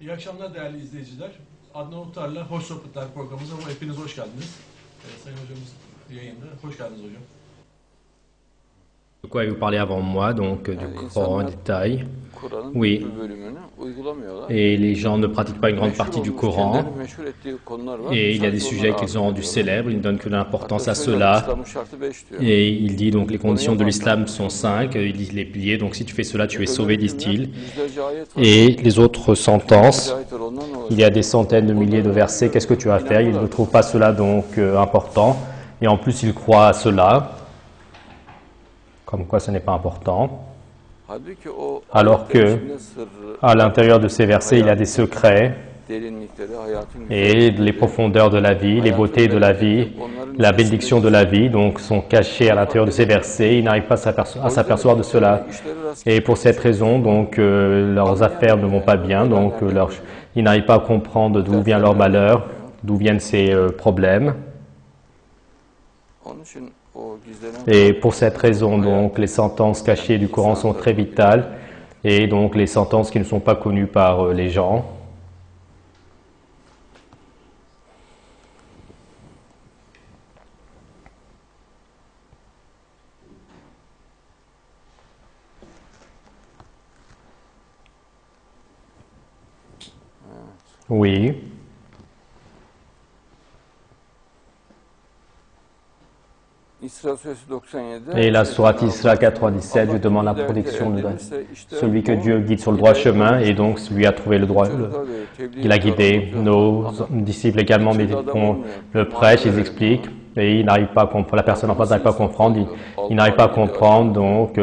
İyi akşamlar değerli izleyiciler. Adnan Oktar'la Hoş Sohbetler programımıza hepiniz hoş geldiniz. Sayın hocamız yayında. Hoş geldiniz hocam. De quoi vous parlez avant moi, donc du Coran en détail. Oui. Et les gens ne pratiquent pas une grande partie du Coran. Et il y a des sujets qu'ils ont rendus célèbres, ils ne donnent que l'importance à cela. Et il dit donc les conditions de l'islam sont 5, il dit les piliers, donc si tu fais cela, tu es sauvé, disent-ils. Et les autres sentences, il y a des centaines de milliers de versets, qu'est-ce que tu vas faire? Ils ne trouvent pas cela donc important. Et en plus, ils croient à cela. Comme quoi ce n'est pas important, alors que à l'intérieur de ces versets, il y a des secrets et les profondeurs de la vie, les beautés de la vie, la bénédiction de la vie, donc sont cachées à l'intérieur de ces versets. Ils n'arrivent pas à s'apercevoir de cela. Et pour cette raison, donc leurs affaires ne vont pas bien, donc ils n'arrivent pas à comprendre d'où vient leur malheur, d'où viennent ces problèmes. Et pour cette raison, donc, les sentences cachées du Coran sont très vitales, et donc les sentences qui ne sont pas connues par les gens. Oui. Et la sourate Isra 97, je demande la protection de celui que Dieu guide sur le droit chemin, et donc celui a trouvé le droit, il a guidé. Nos disciples également le prêchent, ils expliquent, et ils n'arrivent pas à comprendre, la personne en face n'arrive pas à comprendre, il n'arrive pas à comprendre, donc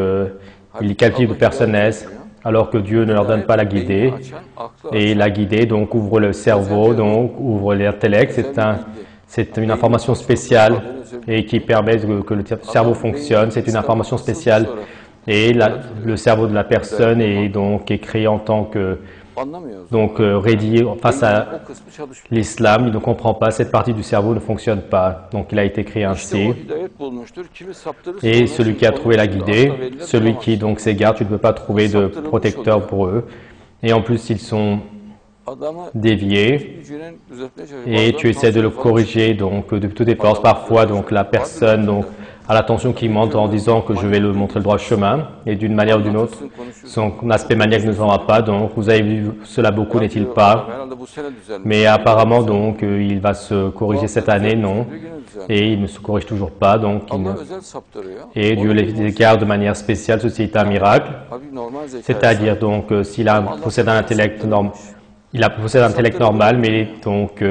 il qualifie de personne est-ce, alors que Dieu ne leur donne pas la guidée. Et la guidée, donc, ouvre le cerveau, donc, ouvre l'intellect, c'est une information spéciale et qui permet que le cerveau fonctionne. C'est une information spéciale et le cerveau de la personne est donc créé en tant que rédigé face à l'islam. Il ne comprend pas, cette partie du cerveau ne fonctionne pas. Donc il a été créé ainsi. Et celui qui a trouvé la guidée, celui qui donc s'égare, tu ne peux pas trouver de protecteur pour eux. Et en plus ils sont dévié et tu essaies de le corriger donc de toutes tes forces. Parfois donc la personne donc a l'attention qui monte en disant que je vais lui montrer le droit chemin et d'une manière ou d'une autre son aspect maniaque ne s'en va pas. Donc vous avez vu cela beaucoup, n'est-il pas? Mais apparemment donc il va se corriger cette année, non, et il ne se corrige toujours pas, donc et Dieu les égare de manière spéciale. Ceci est un miracle, c'est-à-dire donc s'il possède un intellect normal. Il possède un intellect normal, mais donc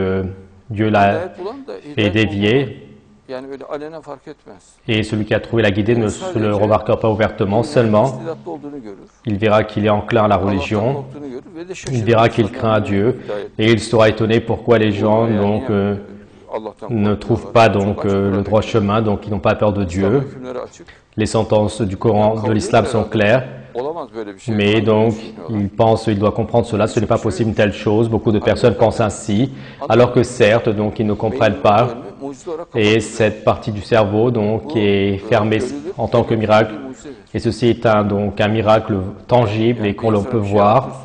Dieu l'a fait dévier. Et celui qui a trouvé la guidée ne se le remarquera pas ouvertement, seulement il verra qu'il est enclin à la religion, il verra qu'il craint à Dieu, et il sera étonné pourquoi les gens donc, ne trouvent pas donc, le droit chemin, donc ils n'ont pas peur de Dieu. Les sentences du Coran, de l'islam sont claires. Mais donc, il doit comprendre cela, ce n'est pas possible une telle chose. Beaucoup de personnes pensent ainsi, alors que certes, donc, ils ne comprennent pas. Et cette partie du cerveau, donc, est fermée en tant que miracle. Et ceci est un miracle tangible et qu'on peut voir.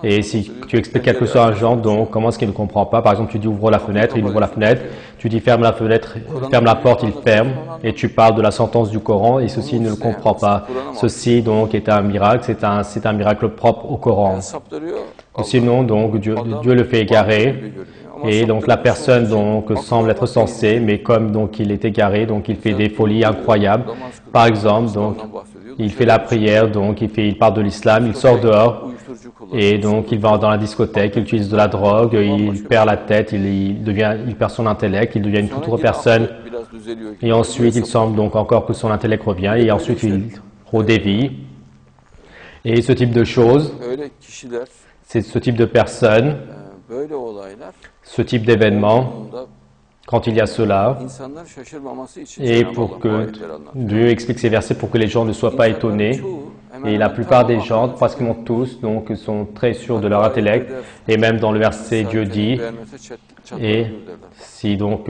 Et si tu expliques quelque chose à un genre, donc, comment est-ce qu'il ne comprend pas? Par exemple, tu dis ouvre la fenêtre, il ouvre la fenêtre. Tu dis ferme la fenêtre, ferme la porte, il ferme. Et tu parles de la sentence du Coran et ceci ne le comprend pas. Ceci, donc, est un miracle, c'est un miracle propre au Coran. Sinon, donc, Dieu le fait égarer. Et donc, la personne, donc, semble être sensée, mais comme, donc, il est égaré, donc, il fait des folies incroyables. Par exemple, donc, il fait la prière, donc, il parle de l'islam, il sort dehors. Et donc, il va dans la discothèque, il utilise de la drogue, il perd la tête, il perd son intellect, il devient une toute autre personne. Et ensuite, il semble donc encore que son intellect revient, et ensuite, il redévie. Et ce type de choses, c'est ce type de personnes, ce type d'événements, quand il y a cela, et pour que Dieu explique ces versets pour que les gens ne soient pas étonnés. Et la plupart des gens, pratiquement tous, donc, sont très sûrs de leur intellect. Et même dans le verset, Dieu dit, et si donc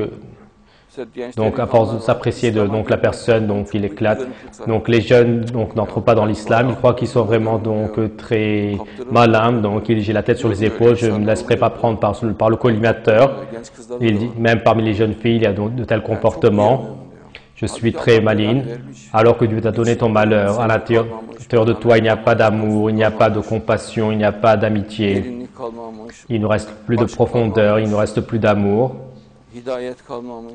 Donc, à force de s'apprécier de donc la personne, donc il éclate. Donc, les jeunes donc n'entrent pas dans l'islam. Ils croient qu'ils sont vraiment donc très malins. Donc, j'ai la tête sur les épaules. Je ne me laisserai pas prendre par le collimateur. Il dit, même parmi les jeunes filles, il y a donc de tels comportements. Je suis très maligne, alors que Dieu t'a donné ton malheur. À l'intérieur de toi, il n'y a pas d'amour, il n'y a pas de compassion, il n'y a pas d'amitié. Il ne reste plus de profondeur, il ne reste plus d'amour.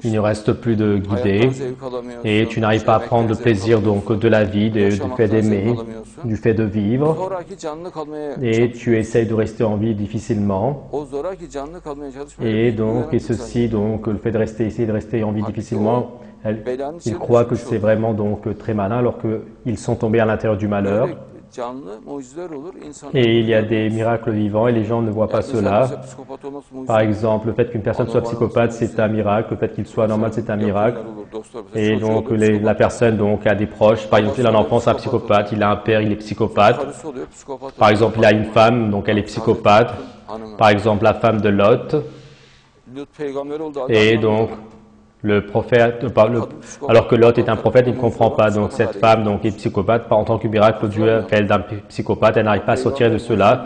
Il ne reste plus de guidée et tu n'arrives pas à prendre le plaisir donc de la vie, du fait d'aimer, du fait de vivre et tu essayes de rester en vie difficilement et ceci donc le fait de essayer de rester en vie difficilement, ils croient que c'est vraiment donc très malin alors qu'ils sont tombés à l'intérieur du malheur. Et il y a des miracles vivants et les gens ne voient pas cela. Par exemple, le fait qu'une personne soit psychopathe, c'est un miracle. Le fait qu'il soit normal, c'est un miracle. Et donc, la personne donc, a des proches. Par exemple, il a un enfant, c'est un psychopathe. Il a un père, il est psychopathe. Par exemple, il a une femme, donc elle est psychopathe. Par exemple, la femme de Lot. Et donc, le prophète, alors que Lot est un prophète, il ne comprend pas. Donc cette femme donc, est psychopathe. En tant que miracle, Dieu fait d'un psychopathe. Elle n'arrive pas à sortir de cela.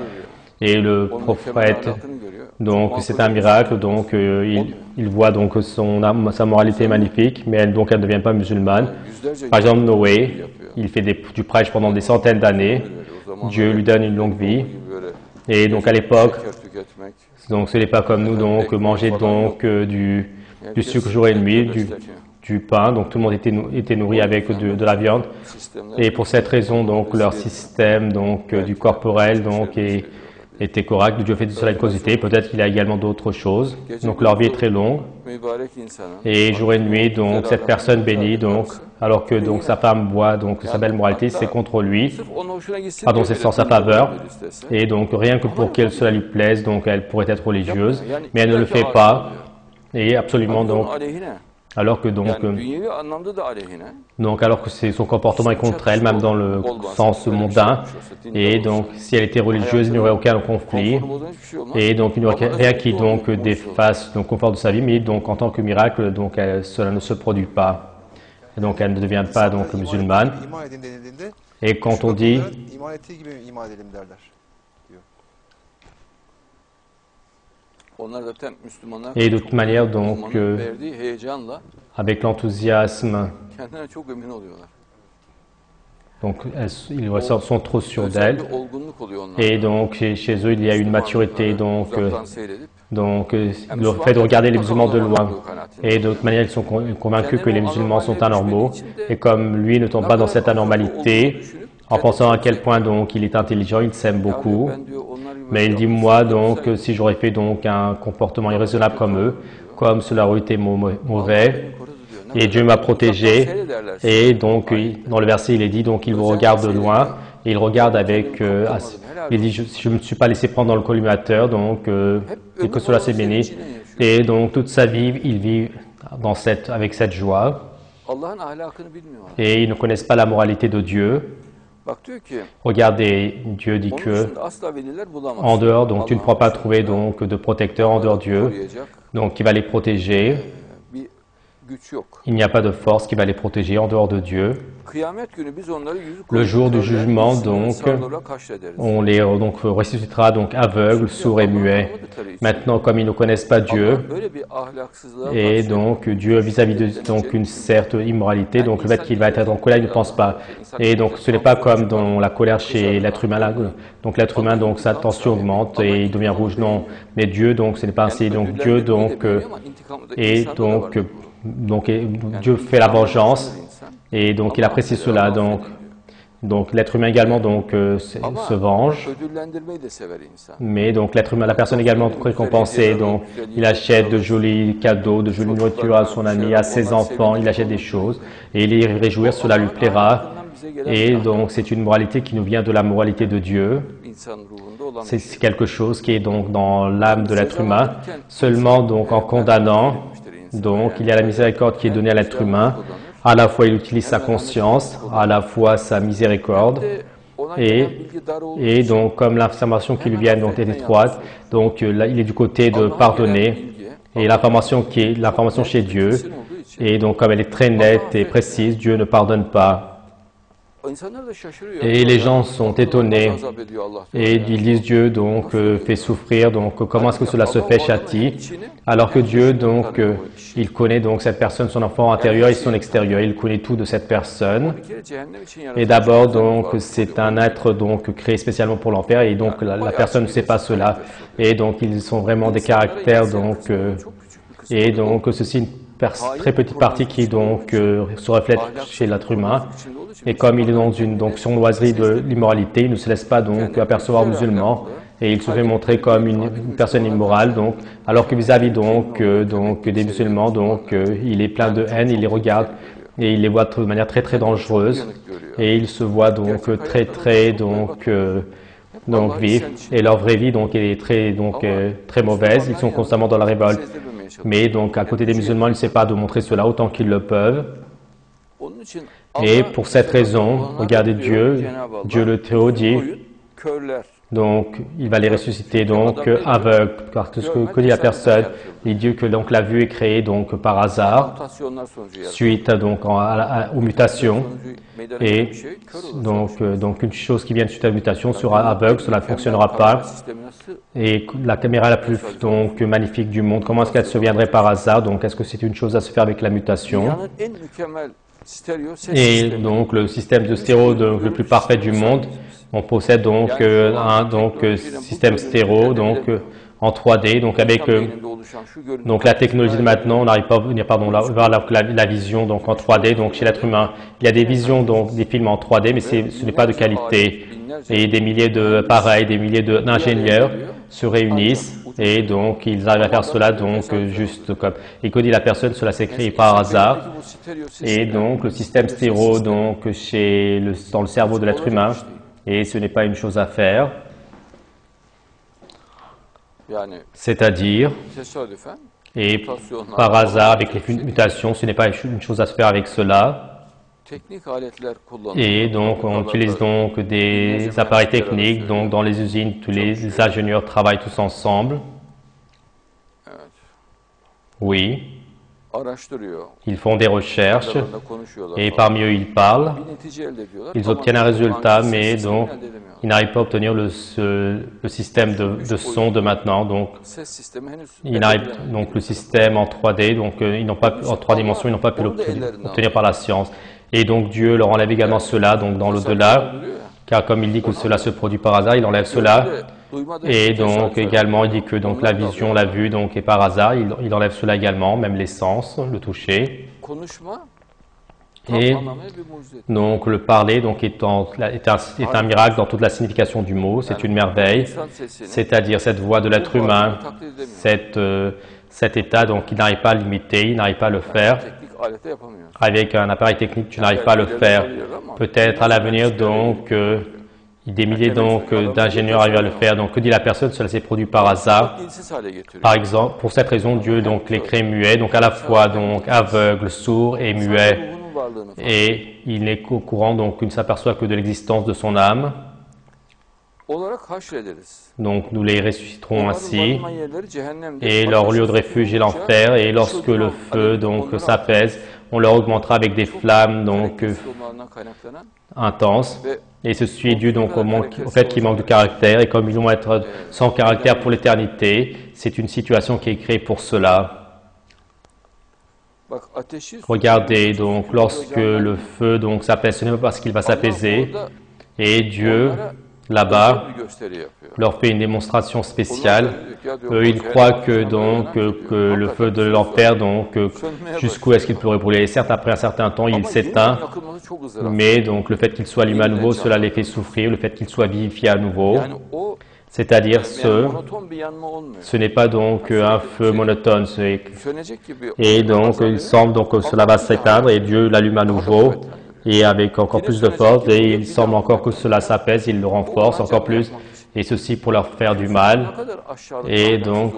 Et le prophète, donc c'est un miracle. Donc il voit donc sa moralité magnifique, mais elle ne devient pas musulmane. Par exemple, Noé, il fait du prêche pendant des centaines d'années. Dieu lui donne une longue vie. Et donc à l'époque, donc ce n'est pas comme nous, donc manger donc du sucre jour et nuit, du pain, donc tout le monde était nourri avec de la viande. Et pour cette raison, donc leur système donc du corporel donc était correct. Dieu fait de cela une causalité. Peut-être qu'il y a également d'autres choses. Donc leur vie est très longue. Et jour et nuit, donc cette personne bénie, donc alors que donc sa femme boit donc sa belle moralité, c'est contre lui. Pardon, c'est sans sa faveur. Et donc rien que pour que cela lui plaise, donc elle pourrait être religieuse, mais elle ne le fait pas. Et absolument donc, alors que alors que son comportement est contre elle, même dans le sens mondain, et donc si elle était religieuse, il n'y aurait aucun conflit, et donc il n'y aurait rien qui donc défasse le confort de sa vie, mais donc en tant que miracle, donc cela ne se produit pas, et donc elle ne devient pas donc musulmane. Et quand on dit et de toute manière, donc, avec l'enthousiasme, donc ils sont trop sûrs d'elle. Et donc, chez eux, il y a une maturité. Donc le fait de regarder les musulmans de loin. Et de toute manière, ils sont convaincus que les musulmans sont anormaux. Et comme lui ne tombe pas dans cette anormalité, en pensant à quel point donc il est intelligent, il s'aime beaucoup. Mais il dit, moi, donc, si j'aurais fait donc un comportement irraisonnable comme eux, comme cela aurait été mauvais, et Dieu m'a protégé, et donc, dans le verset, il est dit, donc, il vous regarde de loin, et il regarde avec, il dit, je ne me suis pas laissé prendre dans le collimateur, donc, et que cela s'est béni, et donc, toute sa vie, il vit avec cette joie, et ils ne connaissent pas la moralité de Dieu. Regardez, Dieu dit que en dehors, donc tu ne pourras pas trouver donc de protecteur en dehors de Dieu, donc qui va les protéger. Il n'y a pas de force qui va les protéger en dehors de Dieu. Le jour du jugement, donc, on les ressuscitera donc aveugles, sourds et muets. Maintenant, comme ils ne connaissent pas Dieu, et donc Dieu vis-à-vis de donc une certaine immoralité, donc le fait qu'il va être en colère, il ne pense pas. Et donc ce n'est pas comme dans la colère chez l'être humain. Donc l'être humain, donc sa tension augmente et il devient rouge. Non, mais Dieu, donc ce n'est pas ainsi. Donc Dieu, donc Dieu fait la vengeance et donc il apprécie cela. Donc l'être humain également donc se venge, mais donc l'être humain, la personne également récompensée, donc il achète de jolis cadeaux, de jolie nourriture à son ami, à ses enfants, il achète des choses et il y réjouir, cela lui plaira. Et donc c'est une moralité qui nous vient de la moralité de Dieu. C'est quelque chose qui est donc dans l'âme de l'être humain. Seulement donc en condamnant, donc il y a la miséricorde qui est donnée à l'être humain. À la fois il utilise sa conscience, à la fois sa miséricorde. Et donc comme l'information qui lui vient donc est étroite, donc là, il est du côté de pardonner. Et l'information chez Dieu, Et donc, comme elle est très nette et précise, Dieu ne pardonne pas. Et les gens sont étonnés et ils disent Dieu donc fait souffrir, donc comment est-ce que cela se fait, châtie, alors que Dieu donc il connaît donc cette personne, son enfant intérieur et son extérieur, il connaît tout de cette personne. Et d'abord donc c'est un être donc créé spécialement pour l'enfer et donc la personne ne sait pas cela et donc ils sont vraiment des caractères donc et donc ceci une très petite partie qui donc se reflète chez l'être humain. Et comme il est dans une sournoiserie de l'immoralité, il ne se laisse pas donc apercevoir musulman et il se fait montrer comme une personne immorale. Donc, alors que vis-à-vis donc des musulmans, donc il est plein de haine, il les regarde et il les voit de manière très très dangereuse et il se voit donc très vif et leur vraie vie donc est très mauvaise. Ils sont constamment dans la révolte. Mais donc à côté des musulmans, il ne sait pas de montrer cela autant qu'ils le peuvent. Et pour cette raison, regardez Dieu le Très-Haut dit, donc il va les ressusciter donc aveugles, car que dit la personne, il dit que donc la vue est créée donc par hasard, suite donc aux mutations, et donc une chose qui vient suite à la mutation sera aveugle, cela ne fonctionnera pas. Et la caméra la plus donc magnifique du monde, comment est-ce qu'elle se viendrait par hasard? Donc est-ce que c'est une chose à se faire avec la mutation? Et donc le système de stéréo le plus parfait du monde, on possède donc un système stéréo donc en 3D, donc avec donc la technologie de maintenant, on n'arrive pas à venir voir la vision donc en 3D. Donc chez l'être humain, il y a des visions donc des films en 3D, mais ce n'est pas de qualité. Et des milliers d'appareils, des milliers d'ingénieurs se réunissent et donc ils arrivent à faire cela donc juste comme. Et que dit la personne, cela s'est créé par hasard. Et donc le système stéréo donc dans le cerveau de l'être humain, et ce n'est pas une chose à faire. C'est-à-dire, et par hasard avec les mutations, ce n'est pas une chose à se faire avec cela. Et donc on utilise donc des appareils techniques, donc dans les usines, tous les ingénieurs travaillent tous ensemble. Oui. Ils font des recherches et parmi eux ils parlent. Ils obtiennent un résultat, mais donc ils n'arrivent pas à obtenir le système de son de maintenant. Donc le système en 3D, donc ils n'ont pas en 3 dimensions, ils n'ont pas pu l'obtenir par la science. Et donc Dieu leur enlève également cela, donc dans l'au-delà, car comme il dit que cela se produit par hasard, il enlève cela. Et donc également il dit que donc la vision, la vue donc est par hasard, il enlève cela également, même les sens, le toucher. Et donc le parler donc est un miracle dans toute la signification du mot, c'est une merveille, c'est-à-dire cette voix de l'être humain, cet état donc il n'arrive pas à l'imiter, il n'arrive pas à le faire. Avec un appareil technique, tu n'arrives pas à le faire. Peut-être à l'avenir donc des milliers d'ingénieurs arrivent à le faire. Donc que dit la personne? Cela s'est produit par hasard. Par exemple, pour cette raison, Dieu donc les crée muets, donc à la fois donc aveugle, sourd et muet. Et il n'est qu'au courant, donc il ne s'aperçoit que de l'existence de son âme. Donc nous les ressusciterons ainsi, et leur lieu de refuge est l'enfer, et lorsque le feu donc s'apaise, on leur augmentera avec des flammes donc intenses. Et ceci est dû donc au fait qu'ils manquent de caractère, et comme ils vont être sans caractère pour l'éternité, c'est une situation qui est créée pour cela. Regardez donc lorsque le feu donc s'apaise, ce n'est pas parce qu'il va s'apaiser, et Dieu là-bas leur fait une démonstration spéciale. Eux, ils croient que le feu de l'enfer, donc jusqu'où est-ce qu'il pourrait brûler. Certes, après un certain temps, il s'éteint, mais donc le fait qu'il soit allumé à nouveau, cela les fait souffrir. Le fait qu'il soit vivifié à nouveau, c'est-à-dire ce n'est pas donc un feu monotone. Et donc il semble donc que cela va s'éteindre et Dieu l'allume à nouveau. Et avec encore plus de force, et il semble encore que cela s'apaise, il le renforce encore plus, et ceci pour leur faire du mal. Et donc,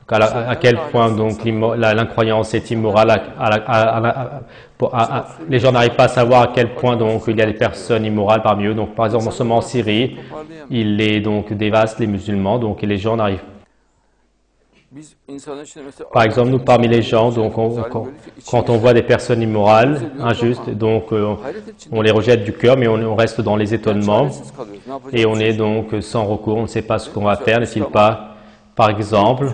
à quel point donc l'incroyance est immorale, les gens n'arrivent pas à savoir à quel point donc il y a des personnes immorales parmi eux. Donc, par exemple, en ce moment en Syrie, il les donc dévaste les musulmans, donc et les gens n'arrivent. Par exemple, nous, parmi les gens, donc, quand on voit des personnes immorales, injustes, donc on les rejette du cœur, mais on reste dans les étonnements et on est donc sans recours, on ne sait pas ce qu'on va faire, n'est-il pas? Par exemple,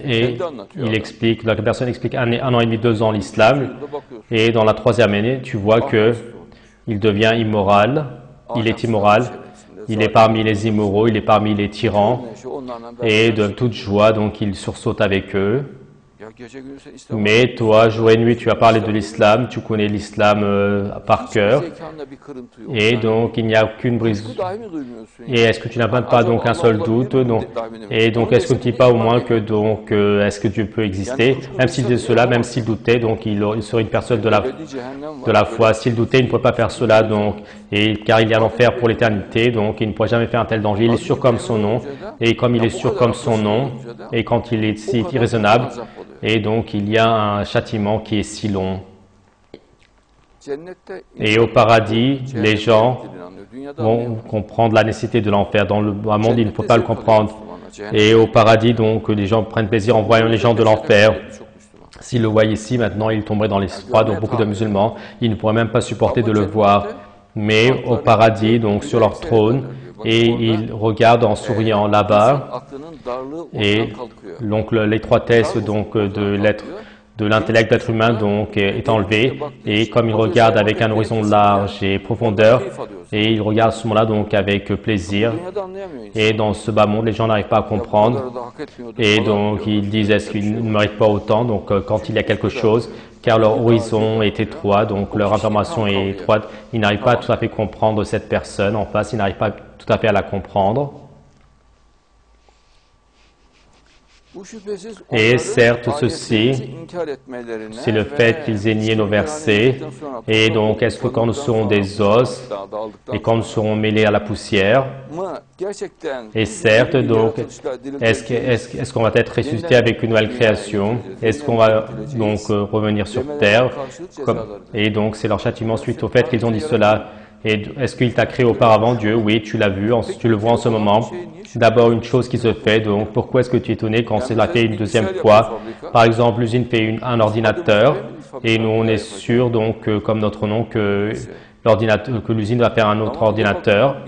et il explique, la personne explique un an et demi, 2 ans l'islam, et dans la 3e année, tu vois que il devient immoral, il est immoral, il est parmi les immoraux, il est parmi les tyrans, et de toute joie, donc il sursaute avec eux. Mais toi, jour et nuit, tu as parlé de l'islam, tu connais l'islam par cœur, et donc il n'y a aucune brise. Et est-ce que tu n'as pas donc un seul doute? Et donc est-ce que tu ne dis pas au moins que donc est-ce que Dieu peut exister? Même s'il disait cela, même s'il doutait, donc il serait une personne de la foi. S'il doutait, il ne pourrait pas faire cela, donc, car il y a l'enfer pour l'éternité, donc il ne pourrait jamais faire un tel danger. Il est sûr comme son nom, et comme il est sûr comme son nom, et quand il est si irraisonnable, et donc il y a un châtiment qui est si long. Et au paradis, les gens vont comprendre la nécessité de l'enfer. Dans le monde, il ne faut pas le comprendre. Et au paradis, donc, les gens prennent plaisir en voyant les gens de l'enfer. S'ils le voient ici, maintenant, ils tomberaient dans l'espoir. Donc, beaucoup de musulmans, ils ne pourraient même pas supporter de le voir. Mais au paradis, donc, sur leur trône, et ils regardent en souriant là-bas. Et donc, l'étroitesse donc de l'intellect d'être humain donc est enlevé, et comme il regarde avec un horizon large et profondeur, et il regarde ce moment-là donc avec plaisir, et dans ce bas monde les gens n'arrivent pas à comprendre, et donc ils disent est-ce qu'ils ne méritent pas autant, donc quand il y a quelque chose, car leur horizon est étroit, donc leur information est étroite, ils n'arrivent pas à tout à fait comprendre cette personne en face, ils n'arrivent pas tout à fait à la comprendre. Et certes, ceci, c'est le fait qu'ils aient nié nos versets. Et donc, est-ce que quand nous serons des os et quand nous serons mêlés à la poussière, et certes, donc, est-ce qu'on va être ressuscité avec une nouvelle création? Est-ce qu'on va donc revenir sur terre? Et donc, c'est leur châtiment suite au fait qu'ils ont dit cela. Et est-ce qu'il t'a créé auparavant, Dieu? Oui, tu l'as vu, tu le vois en ce moment. D'abord, une chose qui se fait, donc pourquoi est-ce que tu es étonné quand c'est la fait une deuxième fois? Par exemple, l'usine fait un ordinateur, et nous, on est sûr, donc, comme notre nom, que l'usine va faire un autre ordinateur,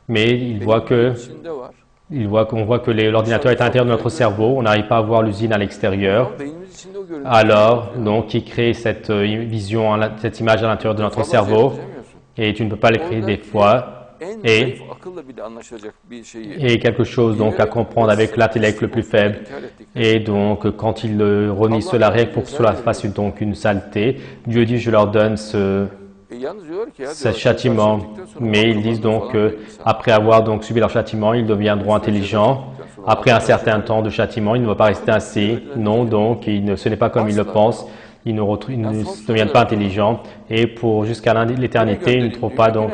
mais qu'on voit que l'ordinateur est à l'intérieur de notre cerveau, on n'arrive pas à voir l'usine à l'extérieur. Alors, donc, il crée cette vision, cette image à l'intérieur de notre cerveau, et tu ne peux pas l'écrire des fois. Et quelque chose donc à comprendre avec l'intellect le plus faible. Et donc quand il renie cela rien pour que cela fasse donc une saleté, Dieu dit je leur donne ce châtiment. Mais ils disent donc après avoir donc subi leur châtiment, ils deviendront intelligents. Après un certain temps de châtiment, ils ne vont pas rester ainsi. Non, donc ce n'est pas comme ils le pensent. Ils ne deviennent pas intelligents, et pour jusqu'à l'éternité, ils ne trouvent pas donc.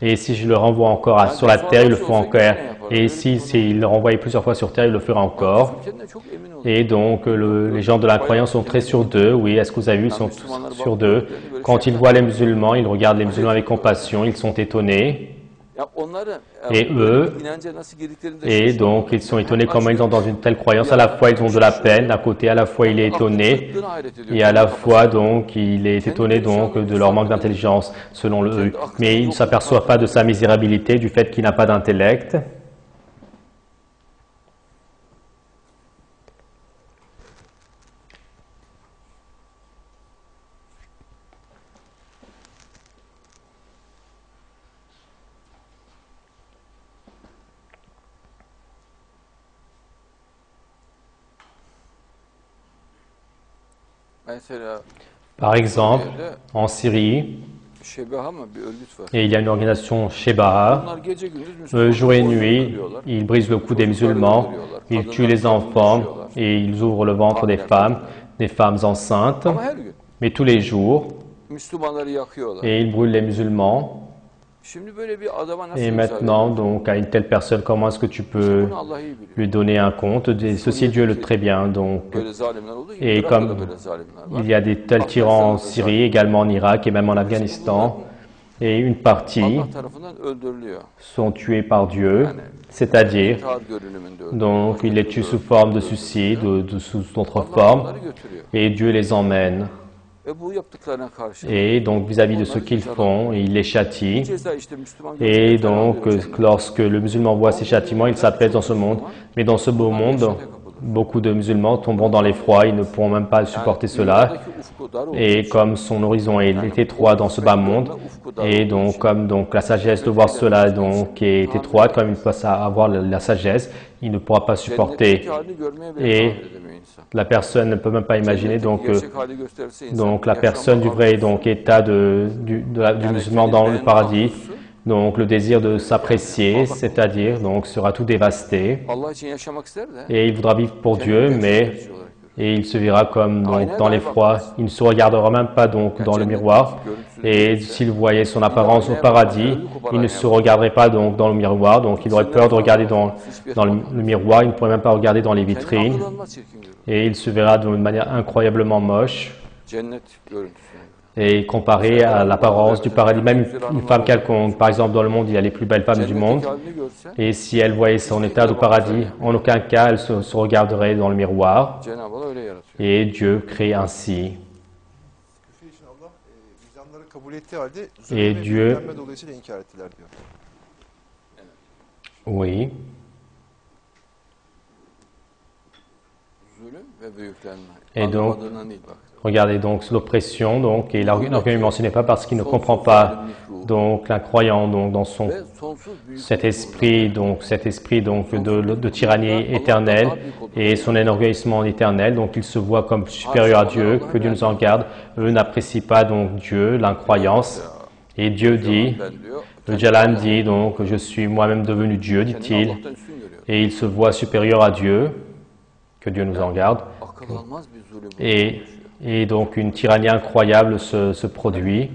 Et si je le renvoie encore sur la terre, ils le font encore. Et s'ils le renvoient plusieurs fois sur terre, ils le feront encore. Et donc, les gens de la croyance sont très sûrs d'eux. Oui, est-ce que vous avez vu, ils sont sûrs d'eux. Quand ils voient les musulmans, ils regardent les musulmans avec compassion, ils sont étonnés. Et eux, et donc ils sont étonnés comment ils ont dans une telle croyance. À la fois ils ont de la peine, d'un côté à la fois il est étonné, et à la fois donc il est étonné donc de leur manque d'intelligence selon eux. Mais il ne s'aperçoit pas de sa misérabilité, du fait qu'il n'a pas d'intellect. Par exemple, en Syrie, et il y a une organisation Shebaha, jour et nuit, ils brisent le cou des musulmans, ils tuent les enfants et ils ouvrent le ventre des femmes enceintes, mais tous les jours, et ils brûlent les musulmans. Et maintenant, donc, à une telle personne, comment est-ce que tu peux lui donner un compte? Ceci, Dieu le très bien. Donc, et comme il y a des tels tyrans en Syrie, également en Irak et même en Afghanistan, et une partie sont tués par Dieu, c'est-à-dire, donc il les tue sous forme de suicide ou sous d'autres formes, et Dieu les emmène. Et donc vis-à-vis de ce qu'ils font, il les châtie. Et donc lorsque le musulman voit ces châtiments, il s'apaise dans ce monde. Mais dans ce beau monde, beaucoup de musulmans tomberont dans l'effroi, ils ne pourront même pas supporter cela. Et comme son horizon est étroit dans ce bas monde, et donc comme donc la sagesse de voir cela donc est étroite, comme il peut avoir la sagesse, il ne pourra pas supporter. Et la personne ne peut même pas imaginer donc la personne du vrai donc état du musulman dans le paradis. Donc le désir de s'apprécier, c'est-à-dire donc sera tout dévasté. Et il voudra vivre pour Dieu, et il se verra comme donc dans l'effroi. Il ne se regardera même pas donc dans le miroir. Et s'il voyait son apparence au paradis, il ne se regarderait pas donc dans le miroir. Donc il aurait peur de regarder dans le miroir. Il ne pourrait même pas regarder dans les vitrines. Et il se verra d'une manière incroyablement moche. Et comparé à l'apparence du paradis, même une femme quelconque, par exemple dans le monde, il y a les plus belles femmes du monde, et si elle voyait son état de paradis, en aucun cas elle se regarderait dans le miroir, et Dieu crée ainsi. Et Dieu, oui, et donc, regardez donc l'oppression, donc, et l'argument ne mentionne pas parce qu'il ne comprend pas donc l'incroyant donc dans cet esprit de tyrannie éternelle et son énorgueillissement éternel. Donc il se voit comme supérieur à Dieu, que Dieu nous en garde. Eux n'apprécient pas donc Dieu, l'incroyance. Et Dieu dit, le Jalal dit donc, je suis moi-même devenu Dieu, dit-il, et il se voit supérieur à Dieu, que Dieu nous en garde. Et donc une tyrannie incroyable se produit.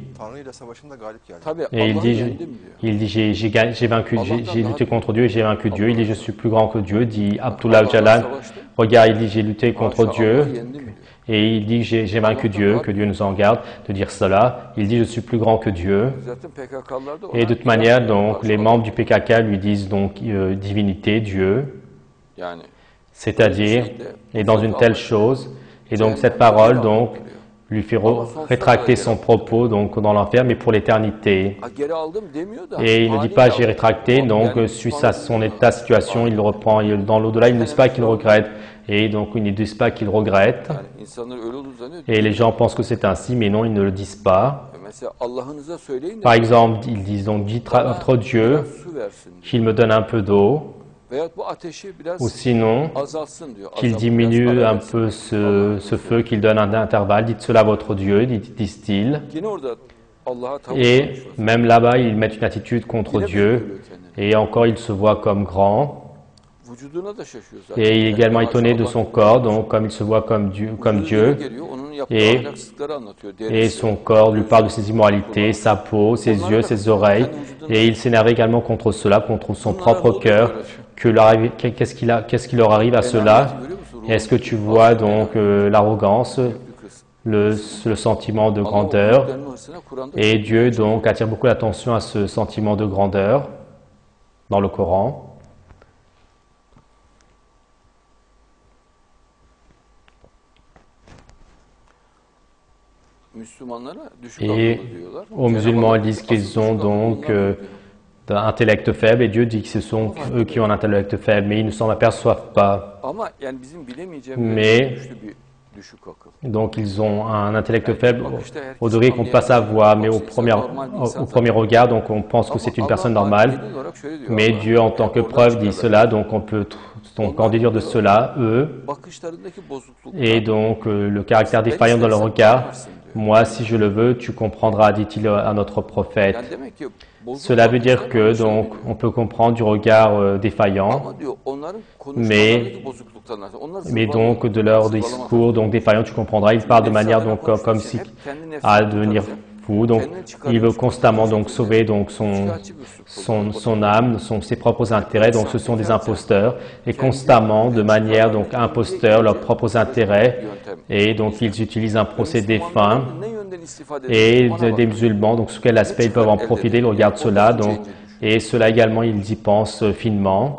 Et il dit j'ai vaincu, j'ai lutté contre Dieu et j'ai vaincu Dieu. Il dit je suis plus grand que Dieu, dit Abdullah Jalal. Regarde, il dit j'ai lutté contre Dieu. Et il dit j'ai vaincu Dieu, que Dieu nous en garde de dire cela. Il dit je suis plus grand que Dieu. Et de toute manière, donc les membres du PKK lui disent donc divinité, Dieu. C'est-à-dire, et dans une telle chose. Et donc cette parole donc lui fait rétracter son propos donc dans l'enfer, mais pour l'éternité. Et il ne dit pas j'ai rétracté, donc suite à son état, situation, il le reprend. Et dans l'au-delà, ils ne disent pas qu'il regrette. Et donc ils ne disent pas qu'il regrette. Et les gens pensent que c'est ainsi, mais non, ils ne le disent pas. Par exemple, ils disent donc dites à votre Dieu qu'il me donne un peu d'eau. Ou sinon, qu'il diminue un peu ce feu, qu'il donne un intervalle. Dites cela à votre Dieu, disent-ils. Et même là-bas, ils mettent une attitude contre Dieu. Et encore, il se voit comme grand. Et il est également étonné de son corps, donc comme il se voit comme Dieu. Et son corps lui parle de ses immoralités, sa peau, ses yeux, ses oreilles. Et il s'énerve également contre cela, contre son propre cœur. Qu'est-ce qui leur arrive à cela? Est-ce que tu vois donc l'arrogance, le sentiment de grandeur? Et Dieu donc attire beaucoup l'attention à ce sentiment de grandeur dans le Coran. Et aux musulmans, ils disent qu'ils ont donc un intellect faible, et Dieu dit que ce sont eux qui ont un intellect faible, mais ils ne s'en aperçoivent pas. Mais donc ils ont un intellect faible au degré qu'on ne peut pas savoir, mais au premier regard, donc on pense que c'est une personne normale. Mais Dieu, en tant que preuve, dit cela, donc on peut en déduire de cela, eux, et donc le caractère défaillant dans leur regard. Moi, si je le veux, tu comprendras, dit-il à notre prophète. Cela veut dire que donc on peut comprendre du regard défaillant, mais donc de leur discours donc défaillant, tu comprendras. Il parle de manière donc comme si à devenir fou. Donc il veut constamment donc sauver donc son âme, ses propres intérêts. Donc ce sont des imposteurs et constamment de manière donc imposteurs leurs propres intérêts. Et donc ils utilisent un procédé fin Et des musulmans, donc sous quel aspect ils peuvent en profiter, ils regardent cela, donc, et cela également, ils y pensent finement.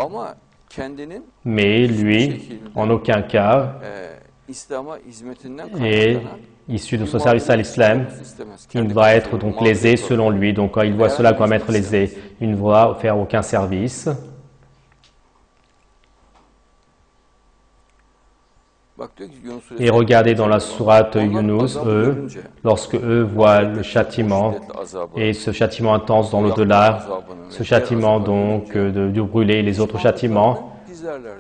Mais lui, en aucun cas, est issu de son service à l'islam, il va être donc lésé selon lui. Donc quand il voit cela comme être lésé, il ne va faire aucun service. Et regardez dans la sourate Yunus, lorsque eux voient le châtiment, et ce châtiment intense dans l'au-delà, ce châtiment donc de brûler les autres châtiments,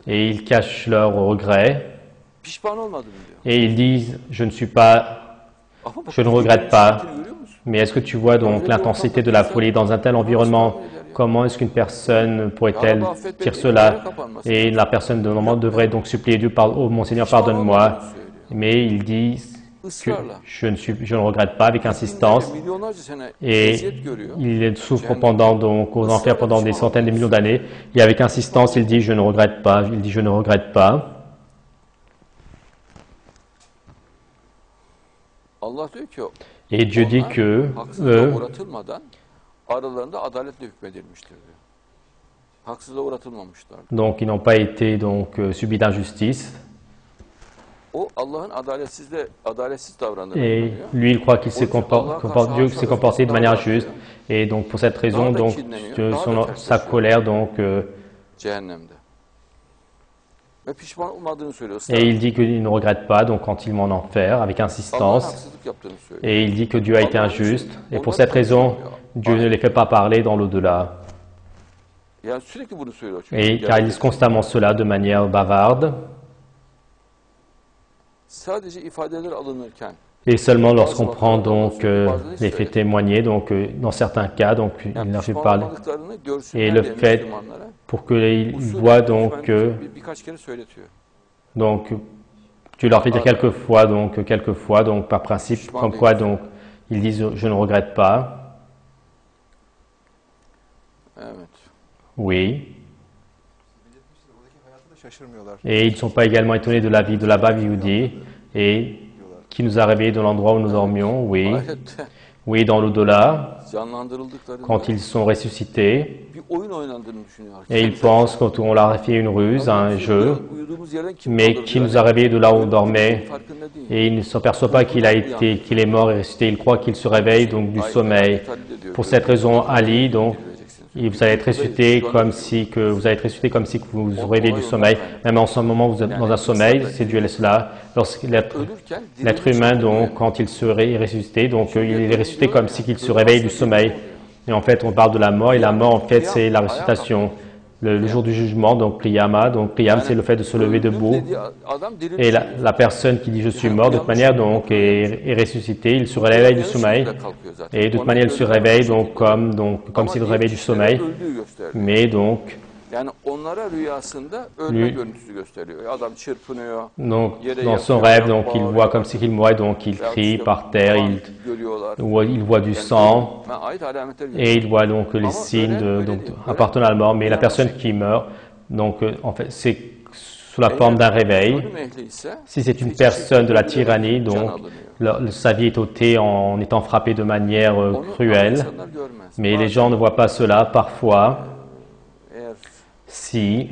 et ils cachent leurs regrets, et ils disent, je ne regrette pas. Mais est-ce que tu vois donc l'intensité de la folie dans un tel environnement? Comment est-ce qu'une personne pourrait-elle dire cela? Et la personne normalement devrait donc supplier Dieu, oh mon Seigneur, pardonne-moi. Mais il dit que je ne regrette pas avec insistance. Et il souffre aux enfers pendant des centaines de millions d'années. Et avec insistance, il dit je ne regrette pas. Il dit je ne regrette pas. Et Dieu dit que eux, donc ils n'ont pas été subis d'injustice. Et lui, il croit qu'il s'est comporté de manière juste. Et donc pour cette raison, donc sa colère et il dit qu'il ne regrette pas, donc quand il m'en enfer avec insistance, et il dit que Dieu a été injuste, et pour cette raison, Dieu ne les fait pas parler dans l'au-delà. Et car ils disent constamment cela de manière bavarde, et seulement lorsqu'on prend donc les faits témoignés, donc dans certains cas, donc il leur fait parler, et le fait pour qu'ils voient donc tu leur fais dire quelquefois donc par principe, comme quoi donc ils disent je ne regrette pas. Oui. Et ils ne sont pas également étonnés de la vie de l'Abba Yehudi et qui nous a réveillés dans l'endroit où nous dormions, oui. Oui, dans l'au-delà, quand ils sont ressuscités, et ils pensent qu'on leur a fait une ruse, un jeu, mais qui nous a réveillés de là où on dormait, et ils ne s'aperçoivent pas qu'il est mort et ressuscité, ils croient qu'il se réveille donc du sommeil. Pour cette raison, Ali, donc, vous allez être ressuscité comme si vous vous réveillez du sommeil. Même en ce moment, vous êtes dans un sommeil, c'est Dieu laisse là. Lorsque l'être humain, donc, quand il serait ressuscité, donc il est ressuscité comme si qu'il se réveille du sommeil. Et en fait, on parle de la mort, et la mort, en fait, c'est la ressuscitation. Le jour du jugement, donc Qiyama, c'est le fait de se lever debout. Et la personne qui dit je suis mort, de toute manière, donc, est ressuscitée, il se réveille du sommeil. Et de toute manière, il se réveille donc comme s'il se réveille du sommeil. Mais donc, dans son rêve, donc, il voit comme s'il mourait, donc il crie par terre, il voit du sang, et il voit donc les signes appartenant à la mort. Mais la personne qui meurt, donc en fait, c'est sous la forme d'un réveil. Si c'est une personne de la tyrannie, donc sa vie est ôtée en étant frappée de manière cruelle. Mais les gens ne voient pas cela parfois. Si,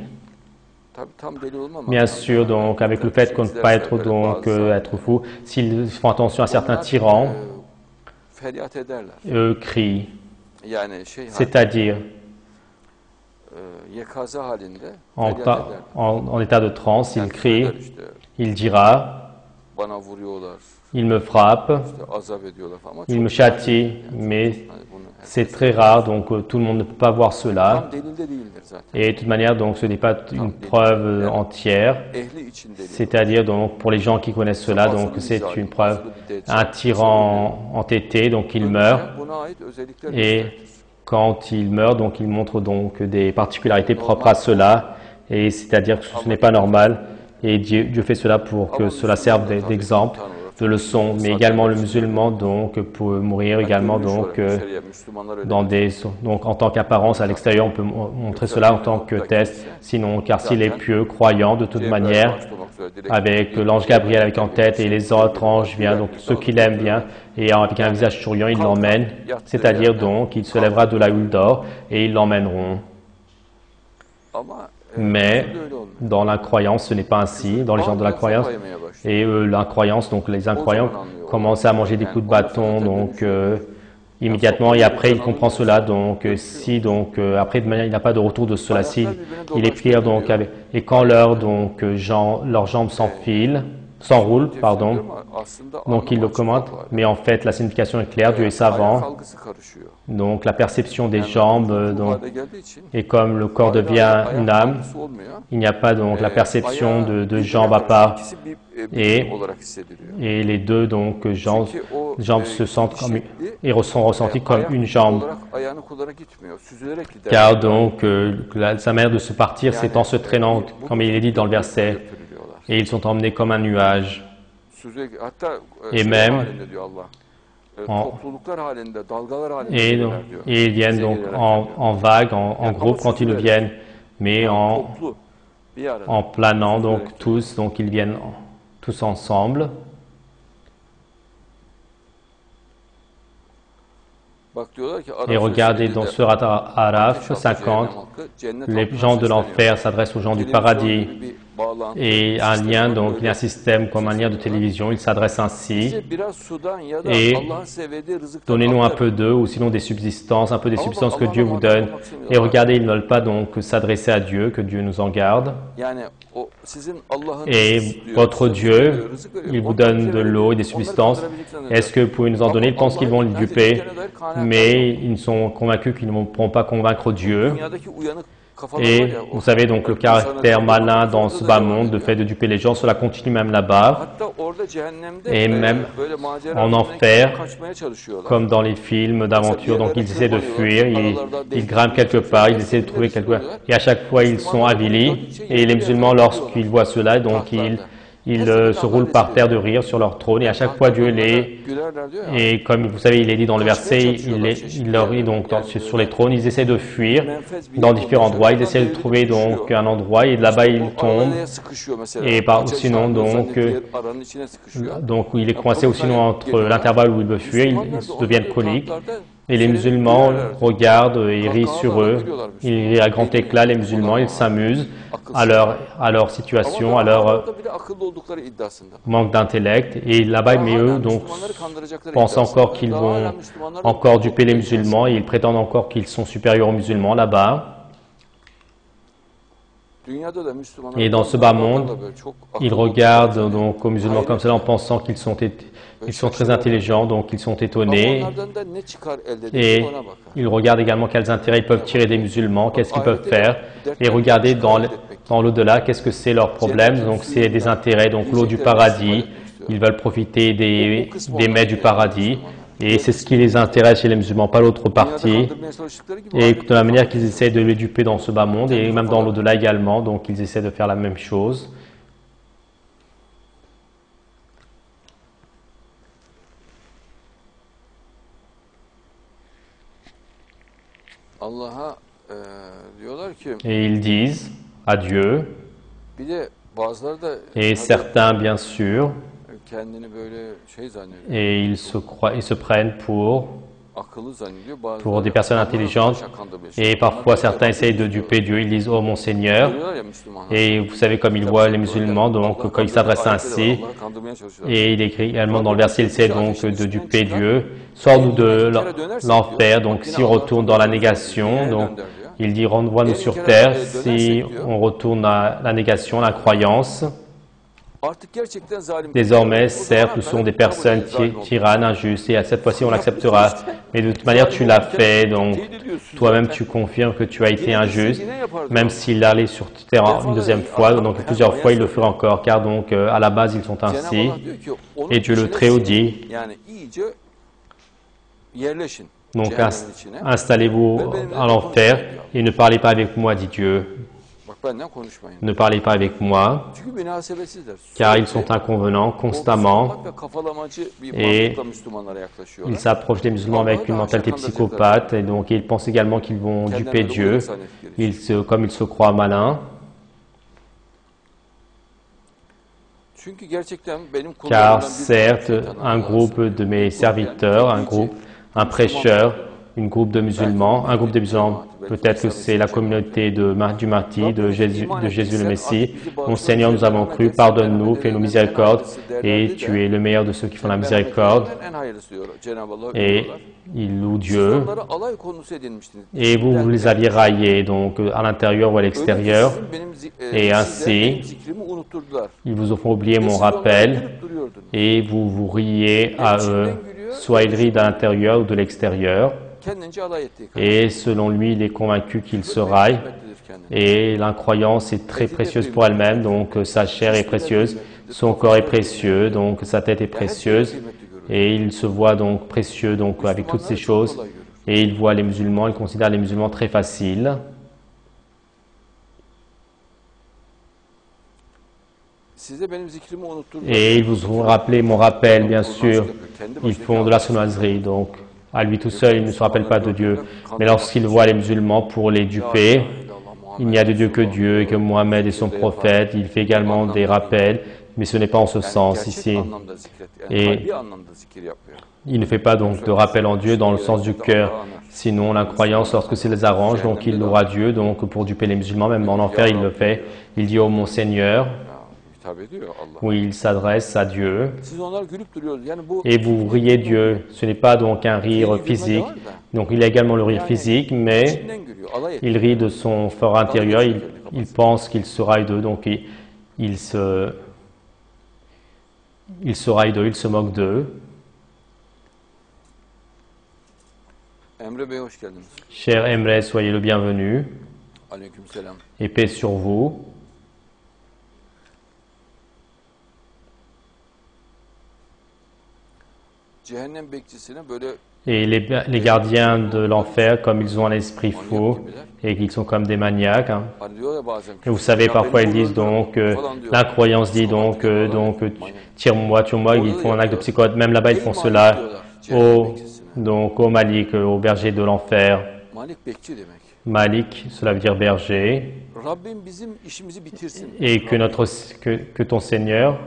bien sûr, donc avec le fait qu'on ne peut pas être fou, s'ils font attention à certains tyrans, eux crient, c'est-à-dire en état de transe, il crie, il dira, il me frappe, il me châtie, mais c'est très rare, donc tout le monde ne peut pas voir cela. Et de toute manière, donc ce n'est pas une preuve entière, c'est-à-dire donc pour les gens qui connaissent cela, donc c'est une preuve. Un tyran entêté, donc il meurt, et quand il meurt, donc il montre donc des particularités propres à cela, et c'est-à-dire que ce n'est pas normal, et Dieu fait cela pour que cela serve d'exemple. de leçons, mais également le musulman donc peut mourir également donc donc en tant qu'apparence à l'extérieur, on peut montrer cela en tant que test. Sinon, car s'il est pieux, croyant de toute manière, avec l'ange Gabriel avec en tête et les autres anges viennent, donc ceux qui l'aiment bien, et avec un visage souriant, ils l'emmènent, c'est-à-dire donc il se lèvera de là où il dort et ils l'emmèneront. Mais dans l'incroyance, ce n'est pas ainsi, dans les gens de la croyance. Et l'incroyance, donc les incroyants, commencent à manger des coups de bâton, donc immédiatement, et après il comprend cela. Donc si donc après de manière, il n'a pas de retour de cela, si il est prière donc et quand leurs jambes s'enroulent, pardon, donc il le commente, mais en fait la signification est claire, Dieu est savant, donc la perception des jambes, donc, et comme le corps devient une âme, il n'y a pas donc la perception de jambes à part, et les deux donc jambes se sentent comme, et sont ressenties comme une jambe, car donc sa manière de se partir, c'est en se traînant, comme il est dit dans le verset. Et ils sont emmenés comme un nuage. Et même, et ils viennent donc en vagues, en groupe quand ils viennent, mais en planant, donc tous, donc ils viennent tous ensemble. Et regardez dans Surat Araf 50, les gens de l'enfer s'adressent aux gens du paradis. Et un lien, donc il y a un système comme un lien de télévision, il s'adresse ainsi. Et donnez-nous un peu d'eux, ou sinon des subsistances, un peu des substances que Dieu vous donne. Et regardez, ils ne veulent pas donc s'adresser à Dieu, que Dieu nous en garde. Et votre Dieu, il vous donne de l'eau et des substances. Est-ce que vous pouvez nous en donner? Ils pensent qu'ils vont le duper, mais ils sont convaincus qu'ils ne pourront pas convaincre Dieu. Et vous savez donc le caractère malin dans ce bas monde, le fait de duper les gens, cela continue même là-bas. Et même en enfer, comme dans les films d'aventure, donc ils essaient de fuir, ils grimpent quelque part, ils essaient de trouver quelque part. Et à chaque fois, ils sont avilis. Et les musulmans, lorsqu'ils voient cela, donc ils se roulent par terre de rire sur leur trône. Et à chaque fois, Dieu et comme vous savez, il est dit dans le verset, il leur rit donc sur les trônes, ils essaient de fuir dans différents endroits, ils essaient de trouver donc un endroit et là-bas ils tombent. Et sinon donc il est coincé ou sinon entre l'intervalle où il veut fuir, ils deviennent coliques. Et les musulmans regardent et rient sur eux. Ils rient à grand éclat, les musulmans, ils s'amusent à leur situation, à leur manque d'intellect. Et là-bas, mais eux donc, pensent encore qu'ils vont encore duper les musulmans et ils prétendent encore qu'ils sont supérieurs aux musulmans là-bas. Et dans ce bas monde, ils regardent donc aux musulmans comme cela en pensant qu'ils sont très intelligents, donc ils sont étonnés. Et ils regardent également quels intérêts ils peuvent tirer des musulmans, qu'est-ce qu'ils peuvent faire. Et regardez dans l'au-delà, qu'est-ce que c'est leur problème. Donc c'est des intérêts, donc l'eau du paradis. Ils veulent profiter des mets du paradis. Et c'est ce qui les intéresse chez les musulmans, pas l'autre partie. Et de la manière qu'ils essaient de les duper dans ce bas monde, et même dans l'au-delà également, donc ils essaient de faire la même chose. Et ils disent à Dieu, et certains bien sûr, et ils se prennent pour des personnes intelligentes, et parfois certains essayent de duper Dieu, ils disent « Oh mon Seigneur », et vous savez comme ils voient les musulmans, donc quand ils s'adressent ainsi, et il écrit également dans le verset, il essaie donc de duper Dieu, « Sors-nous de l'enfer », donc si on retourne dans la négation, donc il dit « Renvoie-nous sur terre », si on retourne à la négation, la croyance. Désormais, certes, nous sommes des personnes tyrannes, injustes, et à cette fois-ci, on l'acceptera. Mais de toute manière, tu l'as fait, donc toi-même, tu confirmes que tu as été injuste, même s'il allait sur terre une deuxième fois, donc plusieurs fois, il le fera encore, car donc à la base, ils sont ainsi. Et Dieu le Très-Haut dit, donc installez-vous à l'enfer et ne parlez pas avec moi, dit Dieu. Ne parlez pas avec moi, car ils sont inconvenants constamment et ils s'approchent des musulmans avec une mentalité psychopathe et donc ils pensent également qu'ils vont duper Dieu, comme ils se croient malins. Car certes, un groupe de mes serviteurs, un prêcheur, un groupe de musulmans, peut-être que c'est la communauté du martyr, de Jésus le Messie. Mon Seigneur, nous avons cru, pardonne-nous, fais-nous miséricorde, et tu es le meilleur de ceux qui font la miséricorde. Et ils louent Dieu. Et vous les aviez raillés, donc à l'intérieur ou à l'extérieur. Et ainsi, ils vous ont fait oublier mon rappel, et vous vous riez à eux. Soit ils rient de l'intérieur ou de l'extérieur. Et selon lui, il est convaincu qu'il se raille. Et l'incroyance est très précieuse pour elle-même, donc sa chair est précieuse, son corps est précieux, donc sa tête est précieuse. Et il se voit donc précieux donc avec toutes ces choses. Et il voit les musulmans, il considère les musulmans très faciles. Et ils vous ont rappelé mon rappel, bien sûr. Ils font de la sournoiserie, donc à lui tout seul, il ne se rappelle pas de Dieu. Mais lorsqu'il voit les musulmans pour les duper, il n'y a de Dieu que Dieu et que Mohammed est son prophète. Il fait également des rappels, mais ce n'est pas en ce sens ici. Et il ne fait pas donc de rappel en Dieu dans le sens du cœur. Sinon, l'incroyance, lorsque ça les arrange, donc il louera Dieu, donc pour duper les musulmans, même en enfer, il le fait. Il dit « Oh mon Seigneur », où il s'adresse à Dieu, et vous riez Dieu. Ce n'est pas donc un rire physique, donc il y a également le rire physique, mais il rit de son fort intérieur, il pense qu'il se raille d'eux, donc il se raille d'eux, il se moque d'eux. Cher Emre, soyez le bienvenu, et paix sur vous. Et les gardiens de l'enfer, comme ils ont un esprit faux et qu'ils sont comme des maniaques. Et vous savez, parfois ils disent donc, l'incroyance dit donc tire-moi, ils font un acte de psychote. Même là-bas, ils font cela au Malik, au berger de l'enfer. Malik, cela veut dire berger. Et que ton Seigneur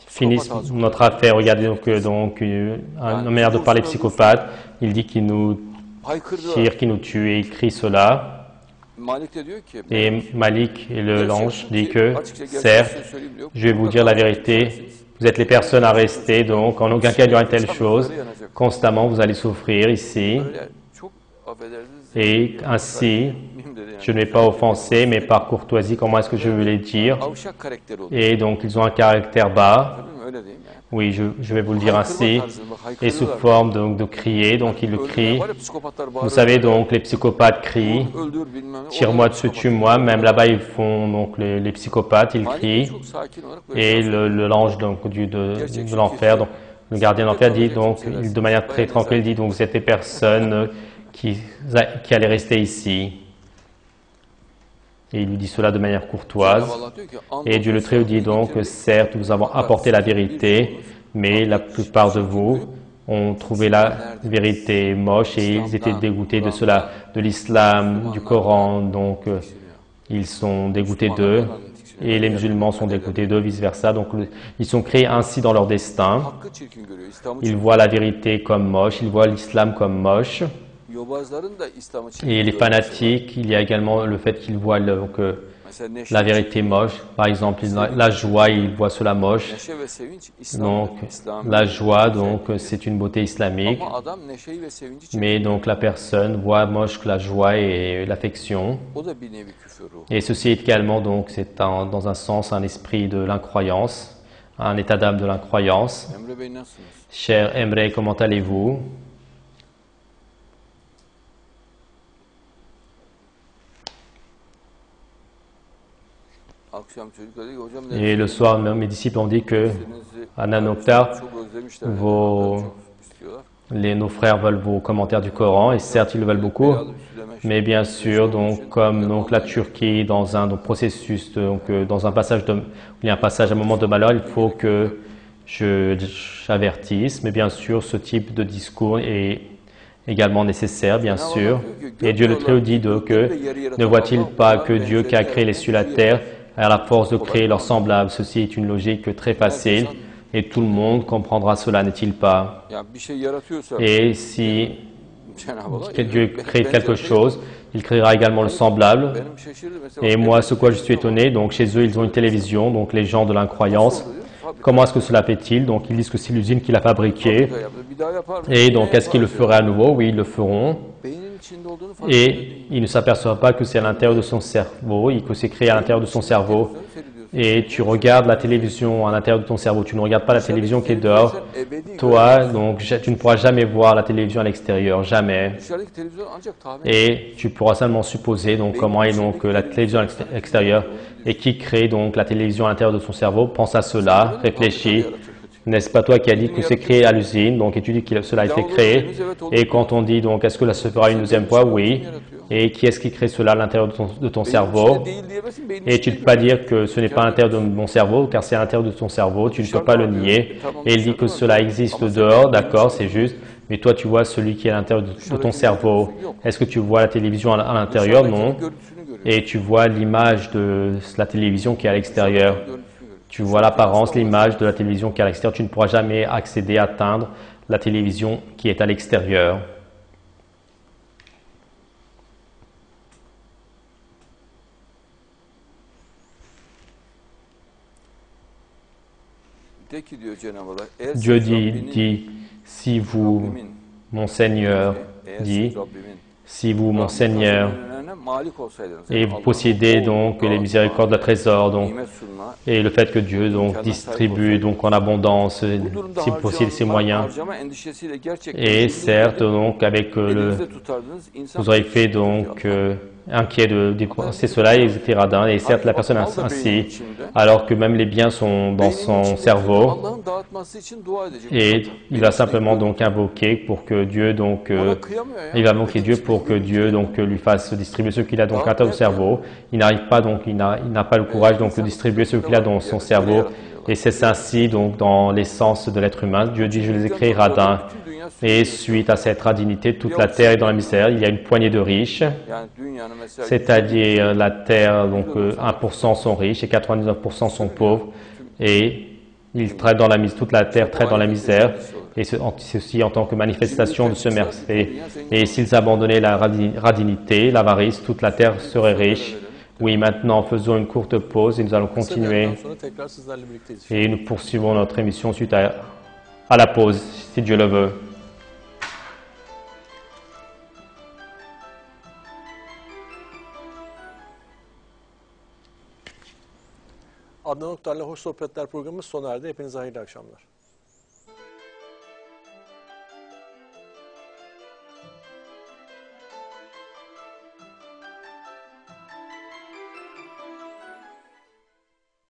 finisse notre affaire. Regardez donc une manière de parler psychopathe. Il dit qu'il nous tire, qu'il nous tue et il crie cela. Et Malik et l'ange dit que, certes, je vais vous dire la vérité, vous êtes les personnes à rester, donc en aucun cas il y aura une telle chose. Constamment vous allez souffrir ici. Et ainsi, je ne vais pas offenser, mais par courtoisie, comment est-ce que je veux les dire? Et donc, ils ont un caractère bas. Oui, je vais vous le dire ainsi. Et sous forme donc, de crier, donc ils le crient. Vous savez, donc, les psychopathes crient. Tire-moi dessus, tue-moi. Même là-bas, ils font, donc, les psychopathes, ils crient. Et l'ange de l'enfer, donc, le gardien de l'enfer dit, donc, de manière très tranquille, dit, donc, vous êtes des personnes qui allaient rester ici. Et il lui dit cela de manière courtoise. Et Dieu le Très-Haut dit donc, certes, nous avons apporté la vérité, mais la plupart de vous ont trouvé la vérité moche et ils étaient dégoûtés de cela, de l'islam, du Coran, donc ils sont dégoûtés d'eux. Et les musulmans sont dégoûtés d'eux, vice-versa. Donc ils sont créés ainsi dans leur destin. Ils voient la vérité comme moche, ils voient l'islam comme moche. Et les fanatiques, il y a également le fait qu'ils voient la vérité moche. Par exemple, la joie, ils voient cela moche. Donc, la joie, donc, c'est une beauté islamique. Mais donc, la personne voit moche la joie et l'affection. Et ceci également, donc, c'est dans un sens un esprit de l'incroyance, un état d'âme de l'incroyance. Cher Emre, comment allez-vous? Et le soir, mes disciples ont dit que à Nanoktar, Nos frères veulent vos commentaires du Coran, et certes, ils le veulent beaucoup. Mais bien sûr, donc, comme donc, la Turquie, dans un processus, dans un passage il y a un passage à un moment de malheur, il faut que j'avertisse. Mais bien sûr, ce type de discours est également nécessaire, bien sûr. Et Dieu le Très-Haut dit donc que ne voit-il pas que Dieu qui a créé les cieux et la terre a la force de créer leurs semblables? Ceci est une logique très facile et tout le monde comprendra cela, n'est-il pas? Et si Dieu crée quelque chose, il créera également le semblable. Et moi, ce quoi je suis étonné, donc chez eux, ils ont une télévision, donc les gens de l'incroyance. Comment est-ce que cela fait-il? Donc ils disent que c'est l'usine qui l'a fabriqué. Et donc est-ce qu'ils le feraient à nouveau? Oui, ils le feront. Et ils ne s'aperçoivent pas que c'est à l'intérieur de son cerveau, que c'est créé à l'intérieur de son cerveau. Et tu regardes la télévision à l'intérieur de ton cerveau, tu ne regardes pas la télévision qui est dehors. Toi, donc, tu ne pourras jamais voir la télévision à l'extérieur, jamais. Et tu pourras seulement supposer donc comment est donc la télévision à l'extérieur et qui crée donc la télévision à l'intérieur de son cerveau. Pense à cela, réfléchis. N'est-ce pas toi qui as dit que c'est créé à l'usine, donc et tu dis que cela a été créé. Et quand on dit donc est-ce que ça se fera une deuxième fois? Oui. Et qui est-ce qui crée cela à l'intérieur de ton cerveau? Et tu ne peux pas dire que ce n'est pas à l'intérieur de mon cerveau, car c'est à l'intérieur de ton cerveau, tu ne peux pas le nier. Et il dit que cela existe dehors, d'accord, c'est juste. Mais toi, tu vois celui qui est à l'intérieur de ton cerveau. Est-ce que tu vois la télévision à l'intérieur? Non. Et tu vois l'image de la télévision qui est à l'extérieur. Tu vois l'apparence, l'image de la télévision qui est à l'extérieur. Tu ne pourras jamais accéder, atteindre la télévision qui est à l'extérieur. Dieu dit, si vous, mon Seigneur, et vous possédez donc les miséricordes de la trésor, donc, et le fait que Dieu donc distribue donc en abondance, si possible, ses moyens. Et certes, donc avec vous aurez fait donc inquiet de dépenser cela et etc. Et certes, la personne ainsi, alors que même les biens sont dans son cerveau, et il va simplement donc invoquer pour que Dieu donc il va invoquer Dieu pour que Dieu donc lui fasse distribuer ce qu'il a donc à l'intérieur du cerveau. Il n'arrive pas donc il n'a pas le courage donc de distribuer ce qu'il a dans son cerveau. Et c'est ainsi donc dans l'essence de l'être humain. Dieu dit, je les ai créés radins. Et suite à cette radinité, toute la terre est dans la misère. Il y a une poignée de riches, c'est-à-dire la terre, donc 1% sont riches et 99% sont pauvres. Et ils traitent dans la misère, toute la terre traite dans la misère. Et ceci en tant que manifestation de ce merci. Et s'ils abandonnaient la radinité, l'avarice, toute la terre serait riche. Oui, maintenant, faisons une courte pause et nous allons continuer. Et nous poursuivons notre émission suite à la pause, si Dieu le veut. Adnan Oktar'la Hoş Sohbetler programımız sona erdi. Hepinize hayırlı akşamlar.